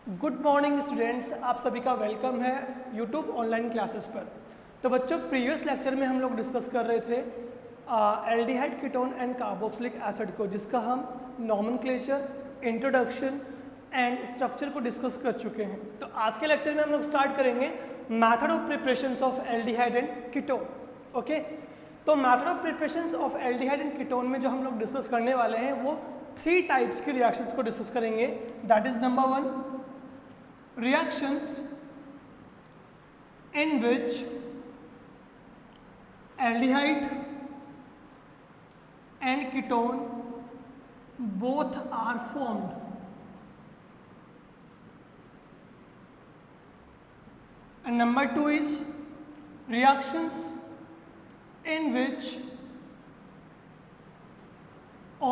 Good morning students, आप सभी का वेलकम है यूट्यूब ऑनलाइन क्लासेस पर। तो बच्चों, प्रीवियस लेक्चर में हम लोग डिस्कस कर रहे थे aldehyde ketone and carboxylic acid को, जिसका हम नॉमेनक्लेचर, इंट्रोडक्शन एंड स्ट्रक्चर को डिस्कस कर चुके हैं। तो आज के लेक्चर में हम लोग स्टार्ट करेंगे method of preparations of aldehyde and ketone. Okay, तो method of preparations of aldehyde and ketone में जो हम लोग डिस्कस करने वाले हैं वो 3 टाइप्स की रिएक्शंस को डिस्कस करेंगे। That is number 1, reactions in which aldehyde and ketone both are formed, and number 2 is reactions in which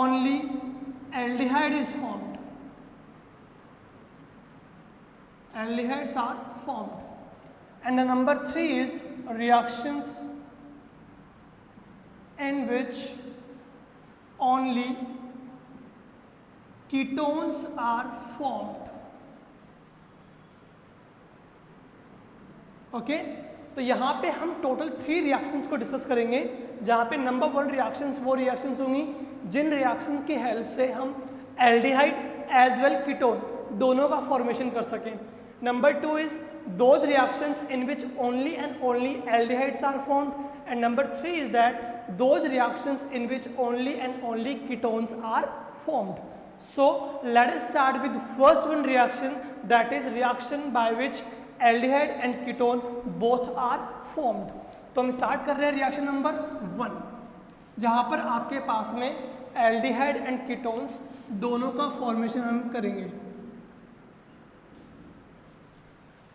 only aldehyde is formed. Aldehydes are formed. And the number 3 is reactions in which only ketones are formed. Okay, तो यहाँ पे हम total 3 reactions को discuss करेंगे, जहाँ पे number 1 reactions वो reactions होंगी जिन रिएक्शंस की हेल्प से हम एल्डिहाइड एज वेल कीटोन दोनों का फॉर्मेशन कर सकें। Number 2 is those reactions in which only and only aldehydes are formed, and number 3 is that those reactions in which only and only ketones are formed. So let us start with first one reaction, that is reaction by which aldehyde and ketone both are formed. तो हम start कर रहे हैं reaction number 1, जहाँ पर आपके पास में aldehyde and ketones दोनों का फॉर्मेशन हम करेंगे।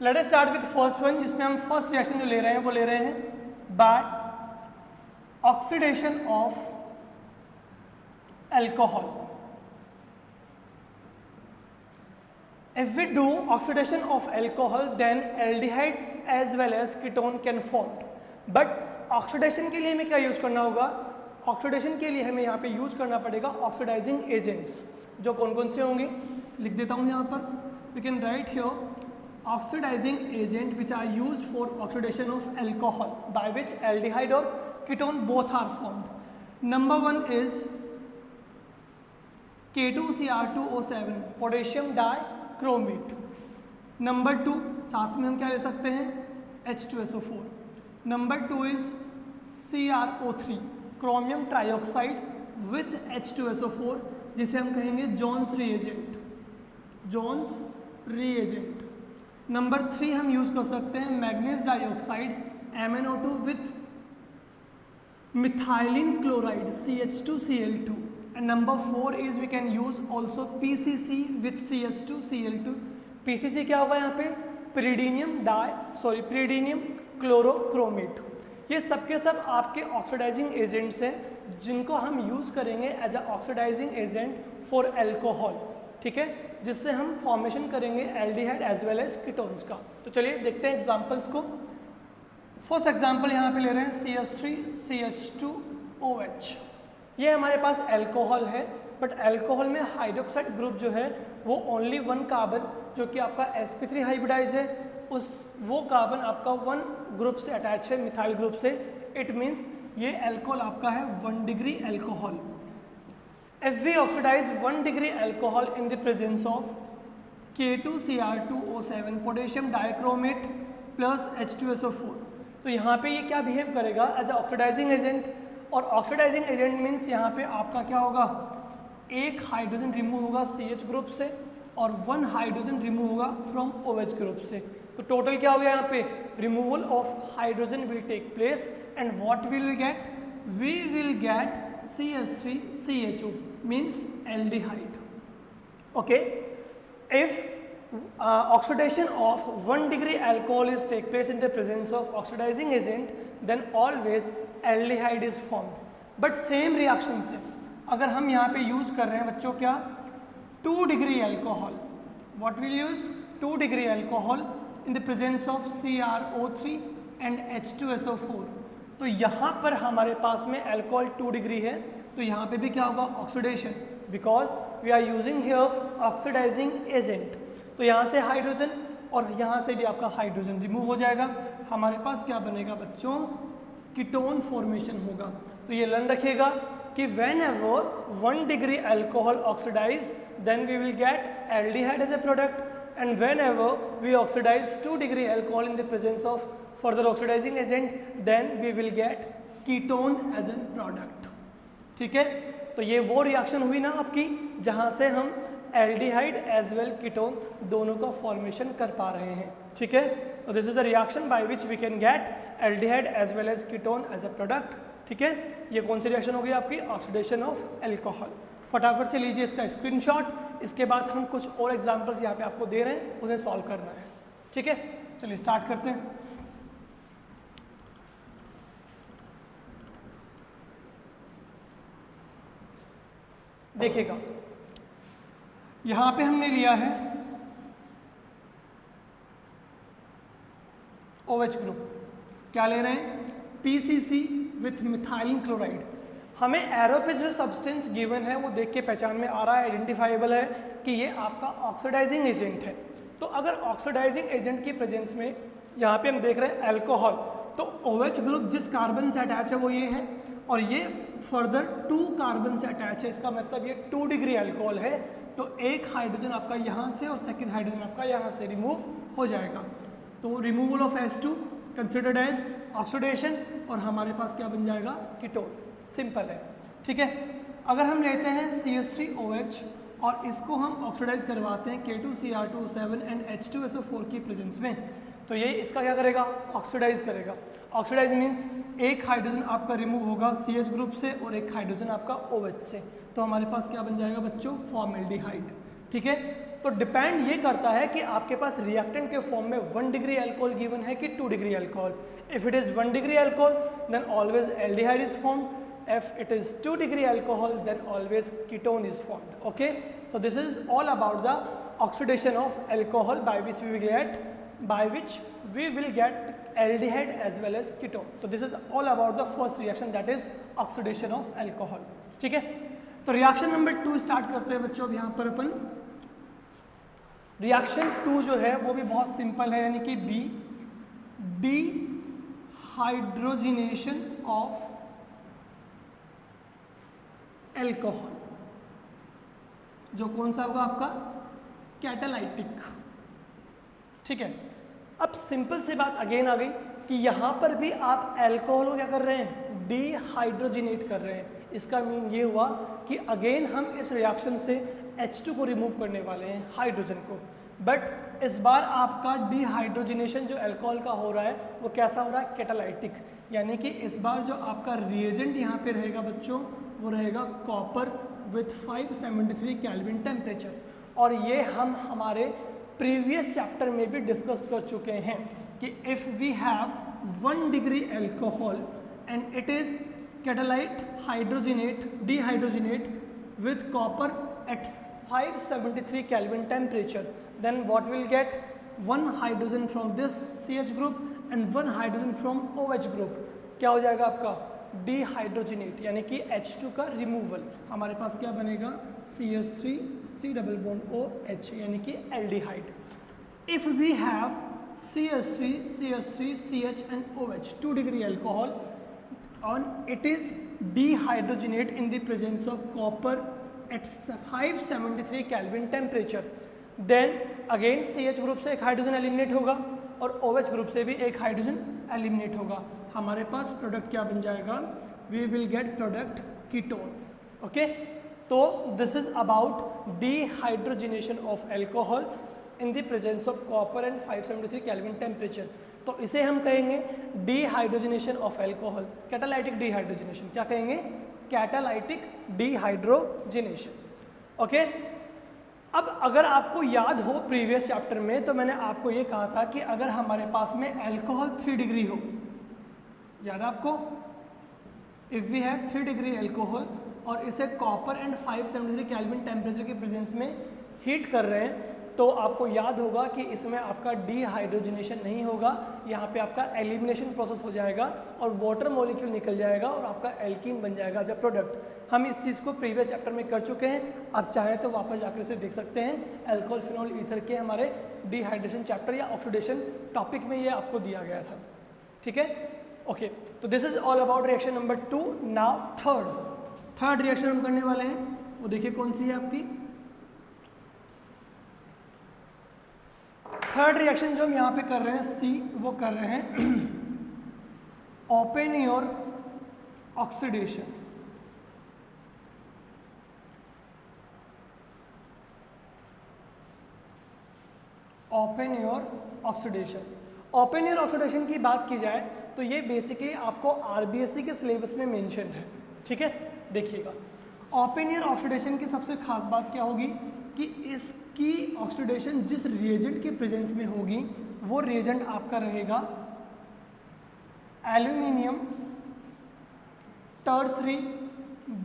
Let us start with first one, जिसमें हम फर्स्ट रिएक्शन जो ले रहे हैं वो ले रहे हैं by oxidation of alcohol. If we do oxidation of alcohol then aldehyde as well as ketone can form. But oxidation के लिए हमें क्या यूज करना होगा? ऑक्सीडेशन के लिए हमें यहाँ पे यूज करना पड़ेगा ऑक्सीडाइजिंग एजेंट्स। जो कौन कौन से होंगे लिख देता हूँ यहाँ पर। We can write here oxidizing agent which are used for oxidation of alcohol by which aldehyde or ketone both are formed. Number 1 is K2Cr2O7 potassium dichromate. Number 2 साथ में हम क्या ले सकते हैं H2SO4. Number 2 is CrO3 chromium trioxide with H2SO4 जिसे हम कहेंगे Jones reagent. Jones reagent. Number 3 हम यूज कर सकते हैं manganese dioxide MnO2 with methylene chloride CH2Cl2, and number 4 is we can use also PCC with CH2Cl2. PCC क्या होगा यहाँ पे? pyridinium chlorochromate. ये सब के सब आपके ऑक्सीडाइजिंग एजेंट्स हैं जिनको हम यूज करेंगे as a oxidizing agent for alcohol, ठीक है, जिससे हम फॉर्मेशन करेंगे aldehyde as well as ketones का। तो चलिए देखते हैं एग्जांपल्स को। फर्स्ट एग्जांपल यहाँ पे ले रहे हैं CH3CH2OH। ये हमारे पास अल्कोहल है, बट अल्कोहल में हाइड्रोक्साइड ग्रुप जो है वो ओनली 1 कार्बन, जो कि आपका sp3 हाइब्रिडाइज है, वो कार्बन आपका 1 ग्रुप से अटैच है, मिथाइल ग्रुप से। इट मीन्स ये अल्कोहल आपका है 1 degree alcohol. If we oxidize 1 degree alcohol in the presence of K2Cr2O7 potassium dichromate plus H2SO4, तो यहाँ पे ये क्या बिहेव करेगा एज ऑक्सीडाइजिंग एजेंट। और ऑक्सीडाइजिंग एजेंट मीन्स यहाँ पे आपका क्या होगा, 1 हाइड्रोजन रिमूव होगा CH ग्रुप से और 1 हाइड्रोजन रिमूव होगा फ्रॉम OH ग्रुप से। तो टोटल क्या हो गया यहाँ पे? Removal of hydrogen will take place, and what will we get? We will get CH3CHO means aldehyde. Okay, if oxidation of 1 degree alcohol is take place in the presence of oxidizing agent, then always aldehyde is formed. But same reaction से अगर हम यहाँ पे use कर रहे हैं बच्चों क्या, 2 degree alcohol, what will use? 2 degree alcohol in the presence of CrO3 and H2SO4. तो यहाँ पर हमारे पास में अल्कोहल 2 डिग्री है, तो यहाँ पे भी क्या होगा? Oxidation, because we are using here oxidizing agent. तो यहाँ से हाइड्रोजन और यहाँ से भी आपका हाइड्रोजन रिमूव हो जाएगा। हमारे पास क्या बनेगा बच्चों, कीटोन फॉर्मेशन होगा। तो ये लर्न रखिएगा कि whenever 1 degree alcohol oxidize then we will get aldehyde as a product, and whenever we oxidize 2 degree alcohol in the presence of further oxidizing agent then we will get ketone as a product। ठीक है, तो ये वो reaction हुई ना आपकी जहाँ से हम एल्डिहाइड एज वेल कीटोन दोनों का फॉर्मेशन कर पा रहे हैं। ठीक है, तो this is the reaction by which we can get aldehyde as well as ketone as a product. ठीक है, ये कौन सी रिएक्शन होगी आपकी, ऑक्सीडेशन ऑफ एल्कोहल। फटाफट से लीजिए इसका स्क्रीनशॉट, इसके बाद हम कुछ और एग्जांपल्स यहाँ पे आपको दे रहे हैं, उन्हें सॉल्व करना है। ठीक है, चलिए स्टार्ट करते हैं। देखिएगा यहाँ पे हमने लिया है OH ग्रुप, क्या ले रहे हैं, PCC विथ मिथाइल क्लोराइड। हमें एरो पे जो सब्सटेंस गिवन है वो देख के पहचान में आ रहा है, आइडेंटिफाइबल है कि ये आपका ऑक्सीडाइजिंग एजेंट है। तो अगर ऑक्सीडाइजिंग एजेंट की प्रेजेंस में यहाँ पे हम देख रहे हैं अल्कोहल, तो OH ग्रुप जिस कार्बन से अटैच है वो ये है, और ये फर्दर 2 कार्बन से अटैच है, इसका मतलब ये 2 डिग्री अल्कोहल है। तो एक हाइड्रोजन आपका यहाँ से और सेकंड हाइड्रोजन आपका यहाँ से रिमूव हो जाएगा। तो removal of H2 considered as oxidation, और हमारे पास क्या बन जाएगा, कीटोन। सिंपल है। ठीक है, अगर हम लेते हैं CH3OH और इसको हम ऑक्सीडाइज करवाते हैं K2Cr2O7 एंड H2SO4 की प्रेजेंस में, तो ये इसका क्या करेगा, ऑक्सीडाइज करेगा। ऑक्सीडाइज मीन्स एक हाइड्रोजन आपका रिमूव होगा CH ग्रुप से और एक हाइड्रोजन आपका OH से, तो हमारे पास क्या बन जाएगा बच्चों, फॉर्मेल्डिहाइड। ठीक है, तो डिपेंड ये करता है कि आपके पास रिएक्टेंट के फॉर्म में 1 डिग्री अल्कोहल गिवन है कि 2 degree alcohol. If it is 1 degree alcohol then always aldehyde is formed, if it is 2 degree alcohol then always ketone is formed। okay, so this is all about the oxidation of alcohol by which we will get aldehyde as well as ketone। so this is all about the first reaction, that is oxidation of alcohol। ठीक है, तो reaction number 2 start करते हैं बच्चों। अब यहाँ पर अपन reaction 2 जो है वो भी बहुत सिंपल है, यानी कि डिहाइड्रोजिनेशन ऑफ एल्कोहल, जो कौन सा होगा आपका, कैटालाइटिक। ठीक है, अब सिंपल सी बात अगेन आ गई कि यहाँ पर भी आप एल्कोहल को क्या कर रहे हैं, डिहाइड्रोजिनेट कर रहे हैं। इसका मीन ये हुआ कि अगेन हम इस रिएक्शन से H2 को रिमूव करने वाले हैं, हाइड्रोजन को। बट इस बार आपका डिहाइड्रोजिनेशन जो अल्कोहल का हो रहा है वो कैसा हो रहा है, कैटालाइटिक, यानी कि इस बार जो आपका रिएजेंट यहाँ पे रहेगा बच्चों वो रहेगा कॉपर विथ 573 केल्विन टेम्परेचर। और ये हम हमारे प्रीवियस चैप्टर में भी डिस्कस कर चुके हैं कि if we have 1 degree alcohol and it is catalyte hydrogenate dehydrogenate with copper at 573 Kelvin temperature, then what will get, 1 hydrogen from this CH group and 1 hydrogen from OH group, क्या हो जाएगा आपका, डिहाइड्रोजिनेट, यानी कि H2 का removal. हमारे पास क्या बनेगा, CH3 C double bond OH, यानी कि aldehyde. If we have CH3 CH and OH 2 degree alcohol and it is dehydrogenate in the presence of copper at 573 Kelvin temperature, then again CH group से एक hydrogen eliminate होगा और OH group से भी एक hydrogen eliminate होगा। हमारे पास product क्या बन जाएगा, we will get product ketone। Okay, तो this is about dehydrogenation of alcohol in the presence of copper and 573 Kelvin temperature। तो इसे हम कहेंगे dehydrogenation of alcohol, catalytic dehydrogenation. क्या कहेंगे, कैटालाइटिक डिहाइड्रोजिनेशन। ओके, अब अगर आपको याद हो प्रीवियस चैप्टर में, तो मैंने आपको ये कहा था कि अगर हमारे पास में अल्कोहल 3 डिग्री हो, याद आपको, if we have 3 degree alcohol और इसे कॉपर एंड 573 केल्विन टेम्परेचर के प्रेजेंस में हीट कर रहे हैं, तो आपको याद होगा कि इसमें आपका डिहाइड्रोजिनेशन नहीं होगा, यहाँ पे आपका एलिमिनेशन प्रोसेस हो जाएगा और वाटर मॉलिक्यूल निकल जाएगा और आपका एल्कीन बन जाएगा एज अ प्रोडक्ट। हम इस चीज़ को प्रीवियस चैप्टर में कर चुके हैं, आप चाहें तो वापस जाकर इसे देख सकते हैं। अल्कोहल फिनोल ईथर के हमारे डिहाइड्रेशन चैप्टर या ऑक्सीडेशन टॉपिक में ये आपको दिया गया था, ठीक है। ओके, तो this is all about reaction number 2। Now third reaction हम करने वाले हैं, वो देखिए कौन सी है आपकी। थर्ड रिएक्शन जो हम यहाँ पे कर रहे हैं सी, वो कर रहे हैं open your oxidation. Open your oxidation. Open your oxidation की बात की जाए तो ये बेसिकली आपको आरबीएससी के सिलेबस में मेंशन है, ठीक है। देखिएगा, ओपन ईयर ऑक्सीडेशन की सबसे खास बात क्या होगी कि इसकी ऑक्सीडेशन जिस रिएजेंट के प्रेजेंस में होगी वो रिएजेंट आपका रहेगा एल्यूमिनियम टर्सरी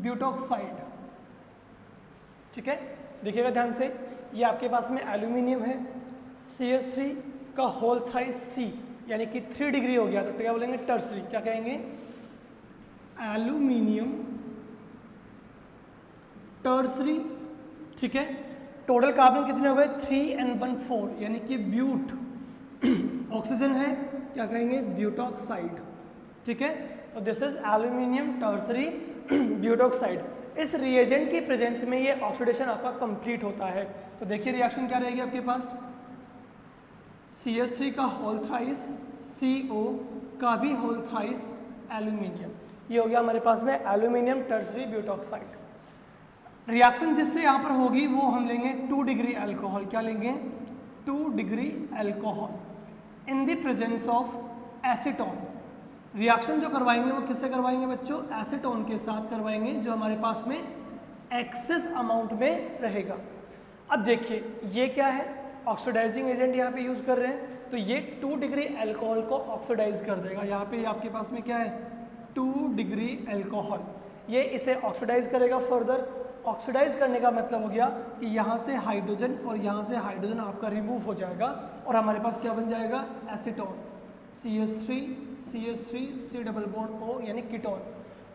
ब्यूटॉक्साइड, ठीक है। देखिएगा ध्यान से, ये आपके पास में एल्यूमिनियम है, CH3 का होल थ्राइस C, यानी कि 3 डिग्री हो गया, तो क्या बोलेंगे टर्सरी, क्या कहेंगे एल्यूमिनियम टर्सरी, ठीक है। टोटल कार्बन कितने हो गए 3 and 1 4, यानी कि ब्यूट ऑक्सीजन है, क्या कहेंगे ब्यूटॉक्साइड, ठीक है। तो this is aluminium tertiary butoxide. इस रिएजेंट की प्रेजेंस में ये ऑक्सीडेशन आपका कंप्लीट होता है। तो देखिए रिएक्शन क्या रहेगी आपके पास, CH3 का होल थ्राइस CO का भी होल थ्राइस एल्यूमिनियम, ये हो गया हमारे पास में एल्यूमिनियम टर्सरी ब्यूटॉक्साइड। रिएक्शन जिससे यहाँ पर होगी वो हम लेंगे 2 डिग्री अल्कोहल, क्या लेंगे 2 degree alcohol in the presence of acetone. Reaction जो करवाएंगे वो किससे करवाएंगे बच्चों, एसीटोन के साथ करवाएंगे, जो हमारे पास में एक्सेस अमाउंट में रहेगा। अब देखिए ये क्या है, ऑक्सीडाइजिंग एजेंट यहाँ पे यूज कर रहे हैं, तो ये 2 डिग्री अल्कोहल को ऑक्सीडाइज कर देगा। यहाँ पे आपके पास में क्या है 2 डिग्री अल्कोहल, ये इसे ऑक्सीडाइज करेगा फर्दर। ऑक्सीडाइज करने का मतलब हो गया कि यहाँ से हाइड्रोजन और यहाँ से हाइड्रोजन आपका रिमूव हो जाएगा और हमारे पास क्या बन जाएगा acetone, CH3 C double bond O, यानी कीटोन।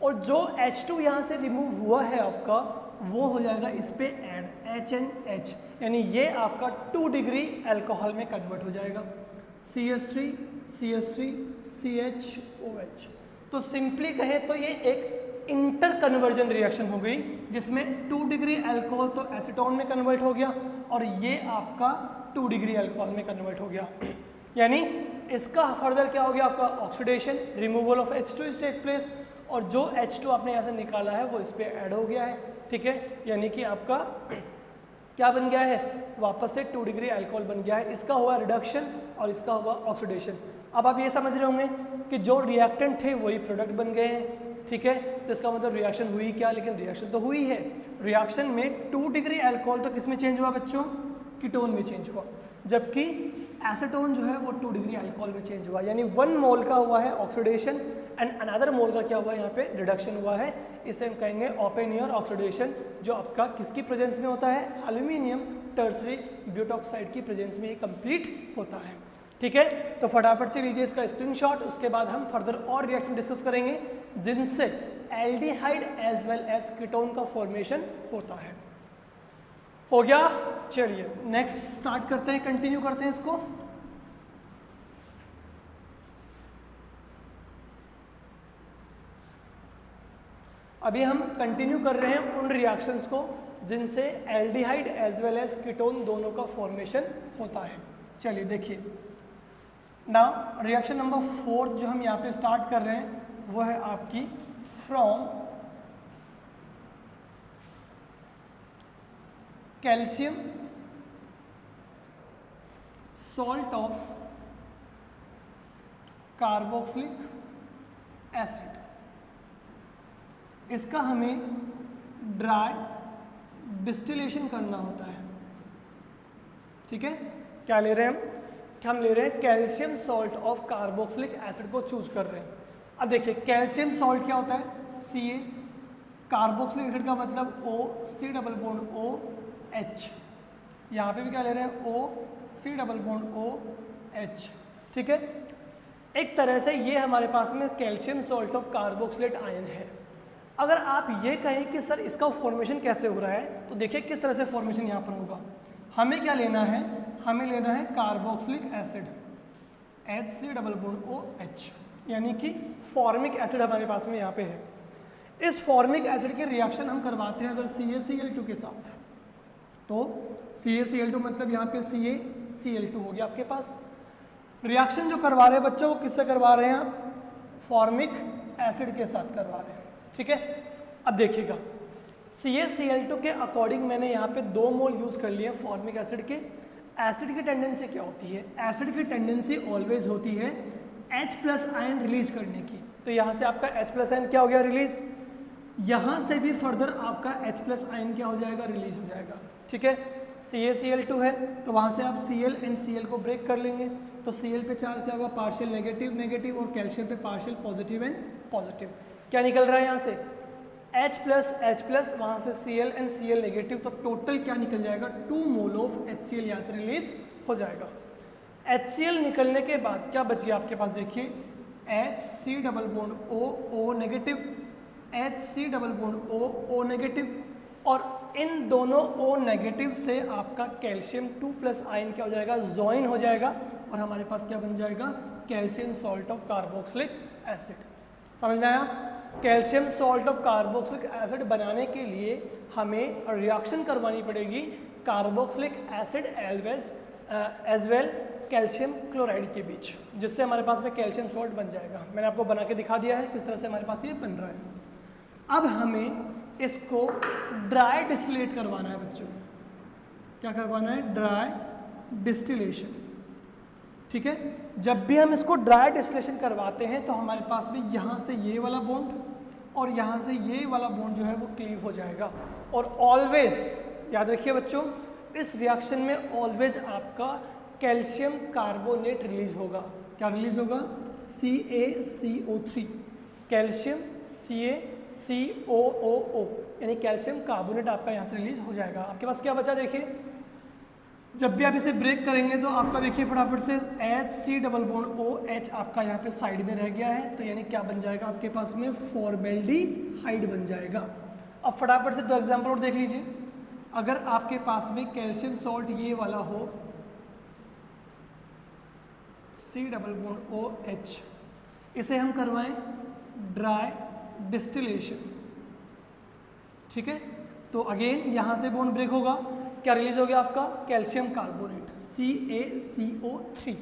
और जो H2 यहाँ से रिमूव हुआ है आपका, वो हो जाएगा इस पे ऐड HNH, यानी ये आपका 2 डिग्री अल्कोहल में कन्वर्ट हो जाएगा, CH3 CH2OH। तो सिंपली कहें तो ये एक इंटर कन्वर्जन रिएक्शन हो गई, जिसमें 2 डिग्री अल्कोहल तो एसीटोन में कन्वर्ट हो गया और ये आपका 2 डिग्री अल्कोहल में कन्वर्ट हो गया। यानी इसका फर्दर क्या हो गया आपका oxidation, removal of H2 is take place, और जो H2 आपने यहाँ से निकाला है वो इस पे ऐड हो गया है, ठीक है। यानी कि आपका क्या बन गया है, वापस से 2 डिग्री अल्कोहल बन गया है। इसका हुआ रिडक्शन और इसका हुआ ऑक्सीडेशन। अब आप ये समझ रहे होंगे कि जो रिएक्टेंट थे वही प्रोडक्ट बन गए हैं, ठीक है। तो इसका मतलब रिएक्शन हुई क्या, लेकिन रिएक्शन तो हुई है। रिएक्शन में 2 डिग्री अल्कोहल तो किस में चेंज हुआ बच्चों, कीटोन में चेंज हुआ, जबकि एसीटोन जो है वो 2 डिग्री अल्कोहल में चेंज हुआ। यानी 1 मोल का हुआ है ऑक्सीडेशन एंड अनदर मोल का क्या हुआ है यहाँ पे रिडक्शन हुआ है। इसे हम कहेंगे ओपन ईयर ऑक्सीडेशन, जो आपका किसकी प्रेजेंस में होता है, एल्यूमिनियम टर्सरी ब्यूटॉक्साइड की प्रेजेंस में ये कंप्लीट होता है, ठीक है। तो फटाफट से लीजिए इसका स्क्रीनशॉट, उसके बाद हम फर्दर और रिएक्शन डिस्कस करेंगे जिनसे aldehyde as well as ketone का फॉर्मेशन होता है। हो गया, चलिए नेक्स्ट स्टार्ट करते हैं, कंटिन्यू करते हैं इसको। अभी हम कंटिन्यू कर रहे हैं उन रिएक्शंस को जिनसे aldehyde as well as ketone दोनों का फॉर्मेशन होता है। चलिए देखिए, नाउ रिएक्शन नंबर 4 जो हम यहाँ पे स्टार्ट कर रहे हैं वो है आपकी from calcium salt of carboxylic acid. इसका हमें ड्राई डिस्टिलेशन करना होता है, ठीक है। क्या ले रहे हैं हम ले रहे हैं calcium salt of carboxylic acid को चूज कर रहे हैं। अब देखिए कैल्शियम सॉल्ट क्या होता है, Ca, कार्बोक्सिलिक एसिड का मतलब O, C double bond O H, यहाँ पे भी क्या ले रहे हैं O, C double bond O H, ठीक है। एक तरह से ये हमारे पास में calcium salt of carboxylate ion है। अगर आप ये कहें कि सर इसका फॉर्मेशन कैसे हो रहा है, तो देखिए किस तरह से फॉर्मेशन यहाँ पर होगा। हमें क्या लेना है, हमें लेना है कार्बोक्सिलिक एसिड HCOOH, यानी कि फॉर्मिक एसिड हमारे पास में यहाँ पे है। इस फॉर्मिक एसिड के रिएक्शन हम करवाते हैं अगर CaCl2 के साथ, तो CaCl2 मतलब यहाँ पे CaCl2 हो गया आपके पास। रिएक्शन जो करवा रहे हैं बच्चों वो किससे करवा रहे हैं आप, फॉर्मिक एसिड के साथ करवा रहे हैं, ठीक है। अब देखिएगा CaCl2 के अकॉर्डिंग मैंने यहाँ पे 2 मोल यूज कर लिए फॉर्मिक एसिड के। एसिड की टेंडेंसी क्या होती है, एसिड की टेंडेंसी ऑलवेज होती है H+ आयन रिलीज करने की। तो यहाँ से आपका H+ आयन क्या हो गया रिलीज, यहाँ से भी फर्दर आपका H+ आयन क्या हो जाएगा, रिलीज हो जाएगा, ठीक है। CaCl2 है तो वहाँ से आप Cl एंड Cl को ब्रेक कर लेंगे, तो Cl पे चार्ज क्या होगा, पार्शियल नेगेटिव नेगेटिव, और कैल्शियम पे पार्शियल पॉजिटिव एंड पॉजिटिव। क्या निकल रहा है यहाँ से H+, वहाँ से Cl एंड Cl नेगेटिव, तो टोटल क्या निकल जाएगा, 2 मोल ऑफ HCl यहाँ से रिलीज हो जाएगा। HCl निकलने के बाद क्या बची आपके पास, देखिए HC⋅O नेगेटिव, HC⋅O नेगेटिव, और इन दोनों O नेगेटिव से आपका कैल्शियम 2+ आयन क्या हो जाएगा, ज्वाइन हो जाएगा, और हमारे पास क्या बन जाएगा, calcium salt of carboxylic acid. समझ में आया। Calcium salt of carboxylic acid बनाने के लिए हमें रिएक्शन करवानी पड़ेगी carboxylic acid as well calcium chloride के बीच, जिससे हमारे पास में कैल्शियम सॉल्ट बन जाएगा। मैंने आपको बना के दिखा दिया है किस तरह से हमारे पास ये बन रहा है। अब हमें इसको ड्राई डिस्टिलेट करवाना है बच्चों। क्या करवाना है, ड्राई डिस्टिलेशन, ठीक है। जब भी हम इसको ड्राई डिस्टिलेशन करवाते हैं तो हमारे पास में यहाँ से ये वाला बॉन्ड और यहाँ से ये वाला बॉन्ड जो है वो क्लीव हो जाएगा। और ऑलवेज याद रखिए बच्चों, इस रिएक्शन में ऑलवेज आपका कैल्शियम कार्बोनेट रिलीज होगा। क्या रिलीज होगा, CaCO3, कैल्शियम CaCOOO, यानी कैल्शियम कार्बोनेट आपका यहाँ से रिलीज हो जाएगा। आपके पास क्या बचा, देखिए जब भी आप इसे ब्रेक करेंगे तो आपका देखिए फटाफट से HC⋅OH आपका यहाँ पे साइड में रह गया है, तो यानी क्या बन जाएगा आपके पास में, फॉर्मेल्डिहाइड बन जाएगा। अब फटाफट से 2 एग्जाम्पल और देख लीजिए। अगर आपके पास में कैल्शियम सॉल्ट ये वाला हो C⋅OH, इसे हम करवाएं ड्राई डिस्टिलेशन, ठीक है। तो अगेन यहाँ से बॉन्ड ब्रेक होगा, क्या रिलीज हो गया आपका, कैल्शियम कार्बोनेट CaCO3।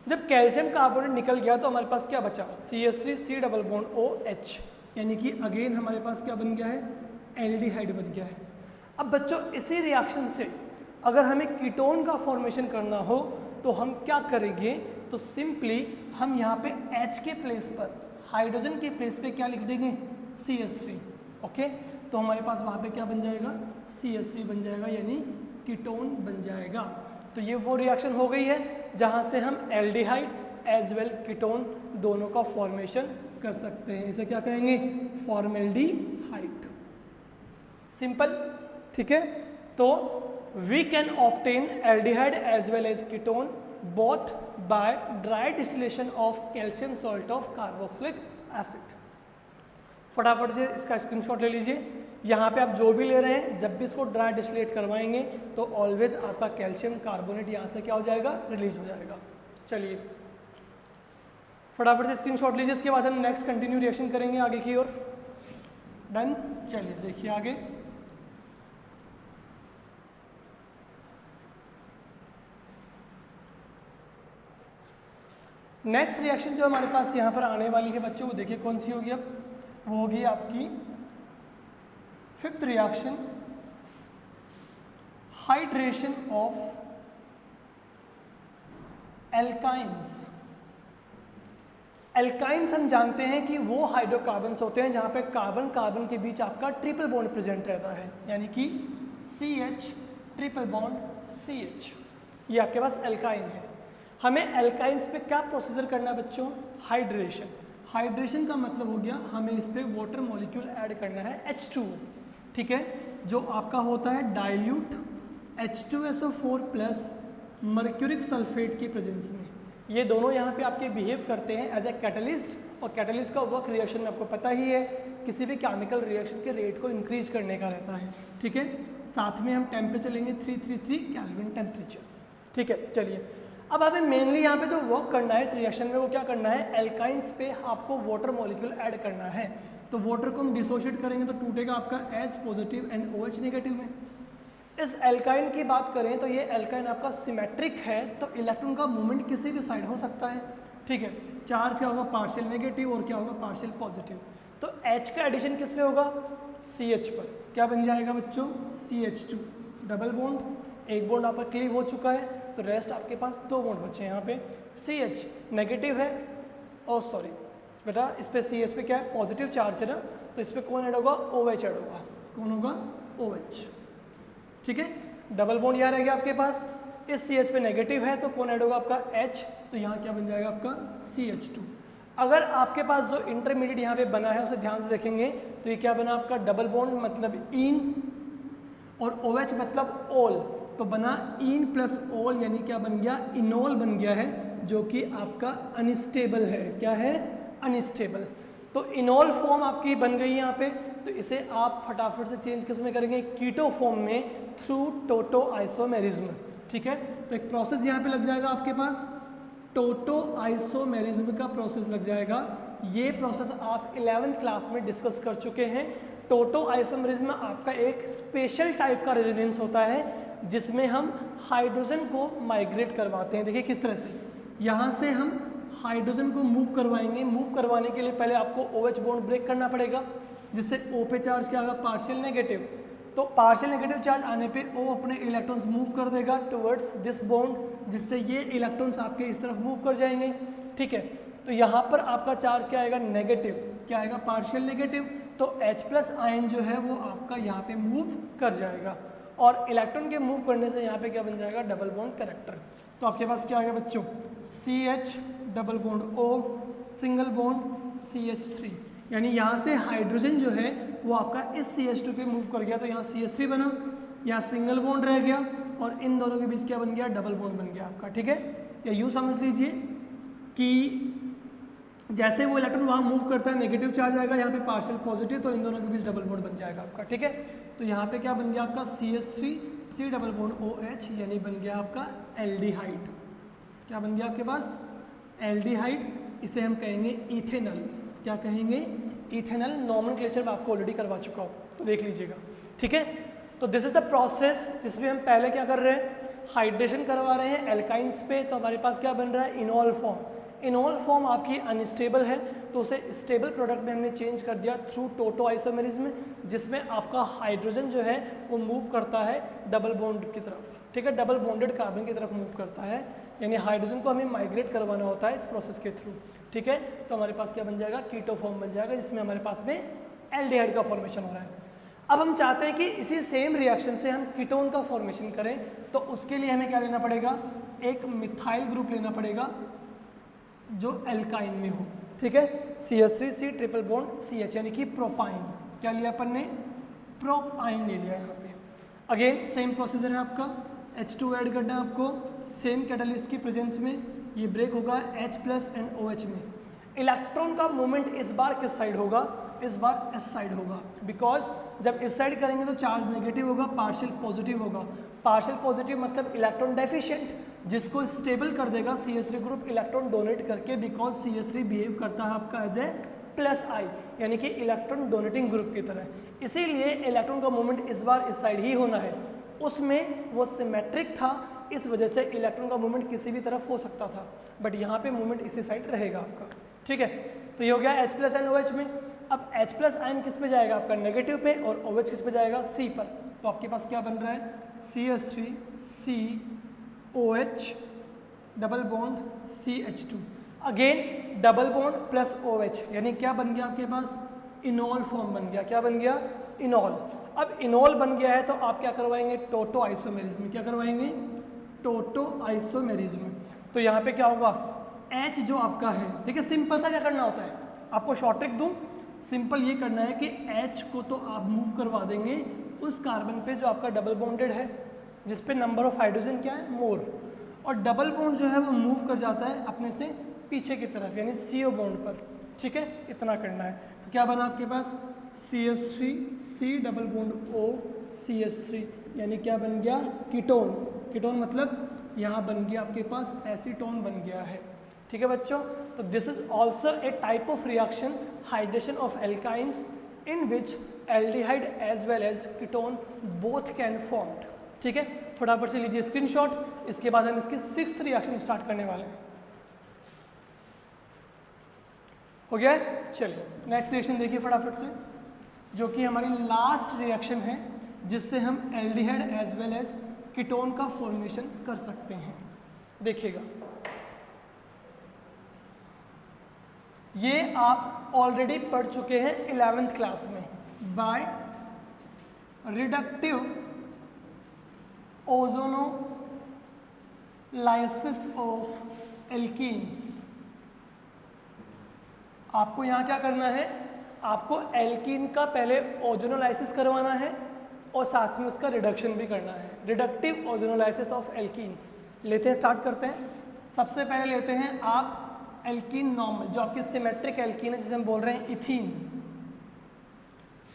जब कैल्शियम कार्बोनेट निकल गया तो हमारे पास क्या बचा, CH3C⋅OH, यानी कि अगेन हमारे पास क्या बन गया है, एल्डिहाइड बन गया है। अब बच्चों इसी रिएक्शन से अगर हमें कीटोन का फॉर्मेशन करना हो तो हम क्या करेंगे, तो सिंपली हम यहाँ पे H के प्लेस पर, हाइड्रोजन के प्लेस पे क्या लिख देंगे, CH3, ओके। तो हमारे पास वहाँ पे क्या बन जाएगा, CH3 बन जाएगा, यानी कीटोन बन जाएगा। तो ये वो रिएक्शन हो गई है जहाँ से हम एल्डिहाइड एज वेल कीटोन दोनों का फॉर्मेशन कर सकते हैं। इसे क्या कहेंगे, फॉर्मेल्डिहाइड, सिंपल, ठीक है। तो we can obtain aldehyde as well as ketone both by dry distillation of calcium salt of carboxylic acid. फटाफट से इसका स्क्रीनशॉट ले लीजिए। यहाँ पे आप जो भी ले रहे हैं, जब भी इसको ड्राई डिस्टिलेट करवाएंगे तो ऑलवेज आपका कैल्शियम कार्बोनेट यहाँ से क्या हो जाएगा, रिलीज हो जाएगा। चलिए फटाफट से स्क्रीनशॉट लीजिए, इसके बाद हम नेक्स्ट कंटिन्यू रिएक्शन करेंगे आगे की ओर। डन, चलिए देखिए आगे। नेक्स्ट रिएक्शन जो हमारे पास यहाँ पर आने वाली है बच्चों, वो देखिए कौन सी होगी। अब वो होगी आपकी 5th reaction, hydration of alkynes. Alkynes हम जानते हैं कि वो हाइड्रोकार्बन्स होते हैं जहाँ पे कार्बन कार्बन के बीच आपका ट्रिपल बॉन्ड प्रेजेंट रहता है, यानी कि CH ट्रिपल बॉन्ड CH, ये आपके पास एल्काइन है। हमें एल्काइंस पे क्या प्रोसीजर करना है बच्चों, हाइड्रेशन। हाइड्रेशन का मतलब हो गया हमें इस पे वाटर मॉलिक्यूल ऐड करना है H2, ठीक है, जो आपका होता है dilute H2SO4 plus mercuric sulphate की प्रेजेंस में। ये दोनों यहाँ पे आपके बिहेव करते हैं एज ए कैटलिस्ट, और कैटलिस्ट का वर्क रिएक्शन में आपको पता ही है किसी भी केमिकल रिएक्शन के रेट को इंक्रीज करने का रहता है, ठीक है। साथ में हम टेम्परेचर लेंगे 333 केल्विन टेम्परेचर, ठीक है। चलिए अब हमें मेनली यहाँ पे जो वर्क करना है इस रिएक्शन में वो क्या करना है, एल्काइंस पे आपको वाटर मॉलिक्यूल ऐड करना है। तो वाटर को हम डिसोशिएट करेंगे तो टूटेगा आपका H positive and OH negative में। इस एल्काइन की बात करें तो ये एल्काइन आपका सिमेट्रिक है, तो इलेक्ट्रॉन का मूवमेंट किसी भी साइड हो सकता है, ठीक है। चार्ज क्या होगा, पार्शियल नेगेटिव और क्या होगा, पार्शियल पॉजिटिव। तो H का एडिशन किस पे होगा, CH पर। क्या बन जाएगा बच्चों, CH2 डबल बॉन्ड, एक बॉन्ड आपका क्लीव हो चुका है, तो रेस्ट आपके पास 2 बॉन्ड बचे हैं यहाँ पे। CH नेगेटिव है, और सॉरी बेटा इस पे CH पे क्या है, पॉजिटिव चार्ज है ना, तो इस पे कौन ऐड होगा, OH ऐड होगा। कौन होगा, OH, ठीक है। डबल बॉन्ड यहाँ रह गया आपके पास, इस CH पे नेगेटिव है तो कौन ऐड होगा आपका H, तो यहाँ क्या बन जाएगा आपका CH2। अगर आपके पास जो इंटरमीडिएट यहाँ पे बना है उसे ध्यान से देखेंगे तो ये क्या बना आपका, डबल बॉन्ड मतलब इन, और OH मतलब ओल, तो बना इन प्लस ओल, यानी क्या बन गया, इनोल बन गया है, जो कि आपका अनस्टेबल है। क्या है, अनस्टेबल। तो इनोल फॉर्म आपकी बन गई यहाँ पे, तो इसे आप फटाफट से चेंज किस में करेंगे, कीटो फॉर्म में, थ्रू टोटो आइसोमेरिज्म, ठीक है। तो एक प्रोसेस यहाँ पे लग जाएगा आपके पास, टोटो आइसोमेरिज्म का प्रोसेस लग जाएगा। ये प्रोसेस आप 11th क्लास में डिस्कस कर चुके हैं। टोटो आइसोमेरिज्म आपका एक स्पेशल टाइप का रेजोनेंस होता है जिसमें हम हाइड्रोजन को माइग्रेट करवाते हैं। देखिए किस तरह से, यहाँ से हम हाइड्रोजन को मूव करवाएंगे। मूव करवाने के लिए पहले आपको OH बॉन्ड ब्रेक करना पड़ेगा, जिससे O पे चार्ज क्या होगा, पार्शियल नेगेटिव। तो पार्शियल नेगेटिव चार्ज आने पे O अपने इलेक्ट्रॉन्स मूव कर देगा टुवर्ड्स दिस बॉन्ड, जिससे ये इलेक्ट्रॉन्स आपके इस तरफ मूव कर जाएंगे, ठीक है। तो यहाँ पर आपका चार्ज क्या आएगा, नेगेटिव, क्या आएगा, पार्शियल नेगेटिव। तो H प्लस आयन जो है वो आपका यहाँ पे मूव कर जाएगा, और इलेक्ट्रॉन के मूव करने से यहाँ पे क्या बन जाएगा, डबल बॉन्ड कैरेक्टर। तो आपके पास क्या आ गया बच्चों, CH double bond O single bond CH3, यानी यहाँ से हाइड्रोजन जो है वो आपका इस CH2 पे मूव कर गया, तो यहाँ CH3 बना, यहाँ सिंगल बॉन्ड रह गया, और इन दोनों के बीच क्या बन गया, डबल बॉन्ड बन गया आपका, ठीक है। या यूँ समझ लीजिए कि जैसे वो इलेक्ट्रॉन वहाँ मूव करता है, नेगेटिव चार्ज आएगा, यहाँ पे पार्शियल पॉजिटिव, तो इन दोनों के बीच डबल बॉन्ड बन जाएगा आपका, ठीक है। तो यहाँ पे क्या बन गया आपका, CH3 C double bond OH, यानी बन गया आपका एल्डिहाइड। क्या बन गया आपके पास, एल्डिहाइड। इसे हम कहेंगे इथेनॉल। क्या कहेंगे, इथेनॉल। नॉमेनक्लेचर में आपको ऑलरेडी करवा चुका हूँ, तो देख लीजिएगा, ठीक है। तो दिस इज द प्रोसेस जिसमें हम पहले क्या कर रहे हैं, हाइड्रेशन करवा रहे हैं एल्काइंस पे, तो हमारे पास क्या बन रहा है, इनोल फॉर्म। इनोल फॉर्म आपकी अनस्टेबल है, तो उसे स्टेबल प्रोडक्ट में हमने चेंज कर दिया थ्रू टोटो आइसोमेरिज्म, जिसमें आपका हाइड्रोजन जो है वो मूव करता है डबल बॉन्ड की तरफ, ठीक है, डबल बॉन्डेड कार्बन की तरफ मूव करता है, यानी हाइड्रोजन को हमें माइग्रेट करवाना होता है इस प्रोसेस के थ्रू, ठीक है। तो हमारे पास क्या बन जाएगा, कीटो फॉर्म बन जाएगा, जिसमें हमारे पास में एल्डिहाइड का फॉर्मेशन हो रहा है। अब हम चाहते हैं कि इसी सेम रिएक्शन से हम कीटोन का फॉर्मेशन करें, तो उसके लिए हमें क्या लेना पड़ेगा, एक मिथाइल ग्रुप लेना पड़ेगा जो एल्काइन में हो, ठीक है। CH3C ट्रिपल बॉन्ड CH, यानी कि प्रोपाइन। क्या लिया अपन ने, प्रोपाइन ले लिया यहाँ पे। अगेन सेम प्रोसीजर है आपका, H2 ऐड करना है आपको, सेम कैटालिस्ट की प्रेजेंस में, ये ब्रेक होगा H प्लस एंड OH में। इलेक्ट्रॉन का मूवमेंट इस बार किस साइड होगा, इस बार इस साइड होगा, बिकॉज जब इस साइड करेंगे तो चार्ज नेगेटिव होगा, पार्शियल पॉजिटिव होगा। पार्शियल पॉजिटिव मतलब इलेक्ट्रॉन डेफिशिएंट, जिसको स्टेबल कर देगा CH3 ग्रुप इलेक्ट्रॉन डोनेट करके, बिकॉज CH3 बिहेव करता है आपका एज ए प्लस आई, यानी कि इलेक्ट्रॉन डोनेटिंग ग्रुप की तरह। इसीलिए इलेक्ट्रॉन का मूवमेंट इस बार इस साइड ही होना है, उसमें वो सिमेट्रिक था, इस वजह से इलेक्ट्रॉन का मूवमेंट किसी भी तरफ हो सकता था, बट यहाँ पे मूवमेंट इसी साइड रहेगा आपका, ठीक है। तो ये हो गया H प्लस एंड OH में। अब H प्लस आयन किस पे जाएगा आपका, नेगेटिव पे, और OH किस पे जाएगा, C पर। तो आपके पास क्या बन रहा है, CH3C OH double bond CH2, again double bond plus OH, यानी क्या बन गया आपके पास, इनोल फॉर्म बन गया। क्या बन गया, इनोल। अब इनोल बन गया है तो आप क्या करवाएंगे, टोटो आइसोमेरिज्म। क्या करवाएंगे, टोटो आइसोमेरिज्म। तो यहाँ पे क्या होगा, H जो आपका है, देखिए सिंपल सा क्या करना होता है, आपको शॉर्ट ट्रिक दूं, सिंपल ये करना है कि H को तो आप मूव करवा देंगे उस कार्बन पे जो आपका डबल बॉन्डेड है, जिस पे नंबर ऑफ हाइड्रोजन क्या है, मोर, और डबल बॉन्ड जो है वो मूव कर जाता है अपने से पीछे की तरफ, यानी CO बॉन्ड पर, ठीक है, इतना करना है। तो क्या बना आपके पास CH3 C double bond O CH3, यानी क्या बन गया कीटोन। कीटोन मतलब यहाँ बन गया आपके पास एसीटोन बन गया है। ठीक है बच्चों, तो this is also a type of reaction hydration of alkynes in which aldehyde as well as ketone both can formed. ठीक है, फटाफट से लीजिए स्क्रीनशॉट। इसके बाद हम इसकी 6th रिएक्शन स्टार्ट करने वाले हैं। हो गया है, चलिए नेक्स्ट रिएक्शन देखिए फटाफट से, जो कि हमारी लास्ट रिएक्शन है जिससे हम aldehyde as well as ketone का फॉर्मेशन कर सकते हैं। देखिएगा, ये आप ऑलरेडी पढ़ चुके हैं 11th क्लास में। By reductive ozonolysis of alkenes. आपको यहाँ क्या करना है, आपको एल्कीन का पहले ओजोनोलाइसिस करवाना है और साथ में उसका रिडक्शन भी करना है। रिडक्टिव ओजोनोलाइसिस ऑफ एल्कीन्स लेते हैं, स्टार्ट करते हैं। सबसे पहले लेते हैं आप एल्कीन नॉर्मल, जो आपकी सिमेट्रिक एल्कीन है जिसे हम बोल रहे हैं इथीन।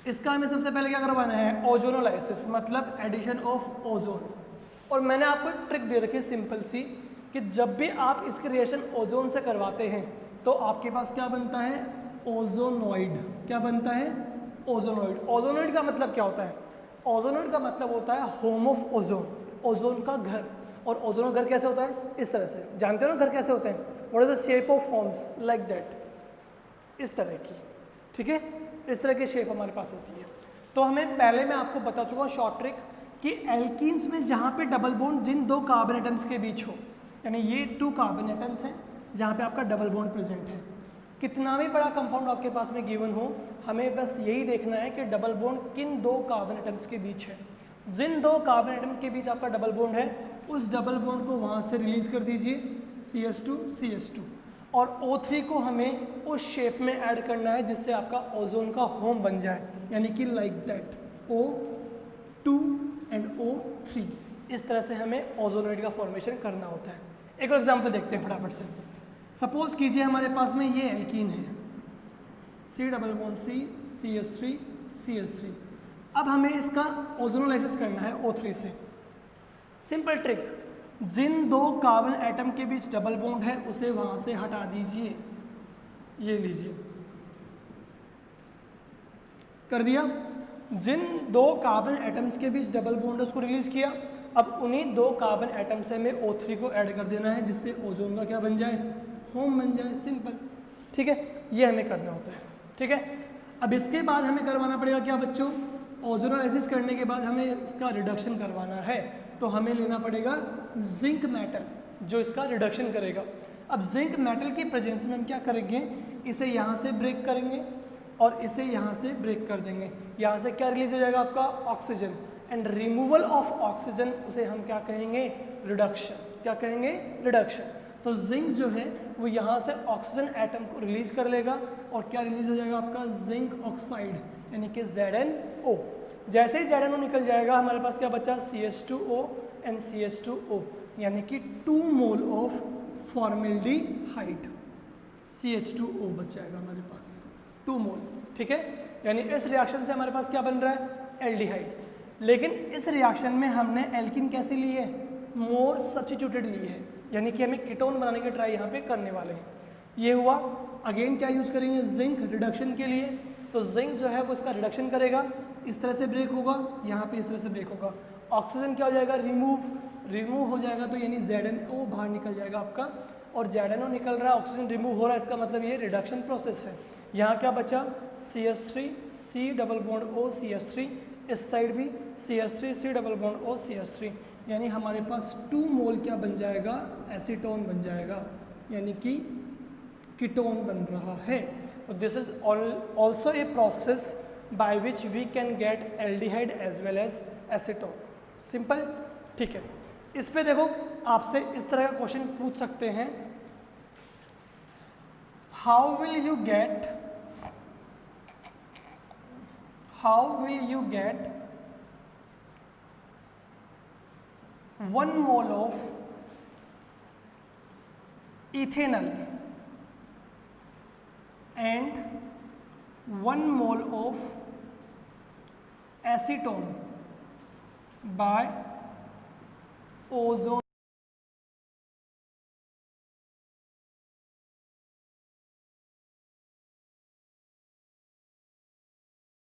इसका हमें सबसे पहले क्या करवाना है, ओजोनोलाइसिस, मतलब एडिशन ऑफ ओजोन। और मैंने आपको एक ट्रिक दे रखी है सिंपल सी, कि जब भी आप इसके रिएक्शन ओजोन से करवाते हैं तो आपके पास क्या बनता है, ओजोनॉइड। क्या बनता है, ओजोनॉइड। ओजोनॉइड का मतलब क्या होता है, ओजोनॉइड का मतलब होता है होम ऑफ ओजोन, ओजोन का घर। और ओजोन का घर कैसे होता है, इस तरह से, जानते हो ना घर कैसे होते हैं, what is the shape of homes, like that, इस तरह की। ठीक है, इस तरह की शेप हमारे पास होती है। तो हमें पहले मैं आपको बता चुका हूँ शॉर्ट ट्रिक, कि एल्कीन्स में जहाँ पे डबल बॉन्ड जिन 2 कार्बन एटम्स के बीच हो, यानी ये 2 कार्बन एटम्स हैं जहाँ पे आपका डबल बॉन्ड प्रेजेंट है, कितना भी बड़ा कंपाउंड आपके पास में गिवन हो, हमें बस यही देखना है कि डबल बॉन्ड किन 2 कार्बन एटम्स के बीच है। जिन 2 कार्बन एटम के बीच आपका डबल बॉन्ड है, उस डबल बॉन्ड को वहाँ से रिलीज कर दीजिए, CH2 CH2, और O3 को हमें उस शेप में ऐड करना है जिससे आपका ओजोन का होम बन जाए, यानी कि like that, O2 and O3। इस तरह से हमें ओजोनॉइड का फॉर्मेशन करना होता है। एक और एग्जाम्पल देखते हैं फटाफट से। सपोज कीजिए हमारे पास में ये एल्कीन है, C double bond C CH3 CH3। अब हमें इसका ओजोनोलाइसिस करना है O3 से। सिंपल ट्रिक, जिन 2 कार्बन एटम के बीच डबल बॉन्ड है उसे वहां से हटा दीजिए, ये लीजिए, कर दिया। जिन 2 कार्बन एटम्स के बीच डबल बॉन्ड है उसको रिलीज किया। अब उन्हीं 2 कार्बन एटम से हमें O3 को ऐड कर देना है जिससे ओजोन का क्या बन जाए, होम बन जाए, सिंपल। ठीक है, ये हमें करना होता है। ठीक है, अब इसके बाद हमें करवाना पड़ेगा क्या बच्चों, ओजोनोलाइसिस करने के बाद हमें इसका रिडक्शन करवाना है, तो हमें लेना पड़ेगा जिंक मेटल जो इसका रिडक्शन करेगा। अब जिंक मेटल की प्रेजेंस में हम क्या करेंगे, इसे यहाँ से ब्रेक करेंगे और इसे यहाँ से ब्रेक कर देंगे। यहाँ से क्या रिलीज हो जाएगा आपका, oxygen, and removal of oxygen उसे हम क्या कहेंगे, रिडक्शन। क्या कहेंगे, रिडक्शन। तो जिंक जो है वो यहाँ से ऑक्सीजन एटम को रिलीज कर लेगा और क्या रिलीज हो जाएगा आपका, जिंक ऑक्साइड, यानी कि ZnO। जैसे ही ZnO निकल जाएगा हमारे पास क्या बचा, CH2O एंड CH2O, यानी कि 2 मोल ऑफ फॉर्मेल्डिहाइड, CH2O बच जाएगा हमारे पास, 2 मोल। ठीक है, यानी इस रिएक्शन से हमारे पास क्या बन रहा है, एल्डिहाइड। लेकिन इस रिएक्शन में हमने एल्किन कैसे ली है, मोर सब्स्टिट्यूटेड ली है, यानी कि हमें कीटोन बनाने की ट्राई यहाँ पे करने वाले हैं। ये हुआ। अगेन क्या यूज़ करेंगे, जिंक रिडक्शन के लिए। तो जिंक जो है वो इसका रिडक्शन करेगा, इस तरह से ब्रेक होगा, यहाँ पे इस तरह से ब्रेक होगा। ऑक्सीजन क्या हो जाएगा, रिमूव हो जाएगा, तो यानी ZnO बाहर निकल जाएगा आपका। और ZnO निकल रहा है, ऑक्सीजन रिमूव हो रहा है, इसका मतलब ये रिडक्शन प्रोसेस है। यहाँ क्या बचा, CH3 C double bond O CH3, इस साइड भी CH3 C double bond O CH3, यानी हमारे पास 2 मोल क्या बन जाएगा, एसीटोन बन जाएगा, यानी कि कीटोन बन रहा है। तो this is also a process by which we can get aldehyde as well as acetone. Simple. ठीक है, इस पे देखो आपसे इस तरह का क्वेश्चन पूछ सकते हैं, how will you get 1 mole of ethanol and 1 mole of acetone by ozone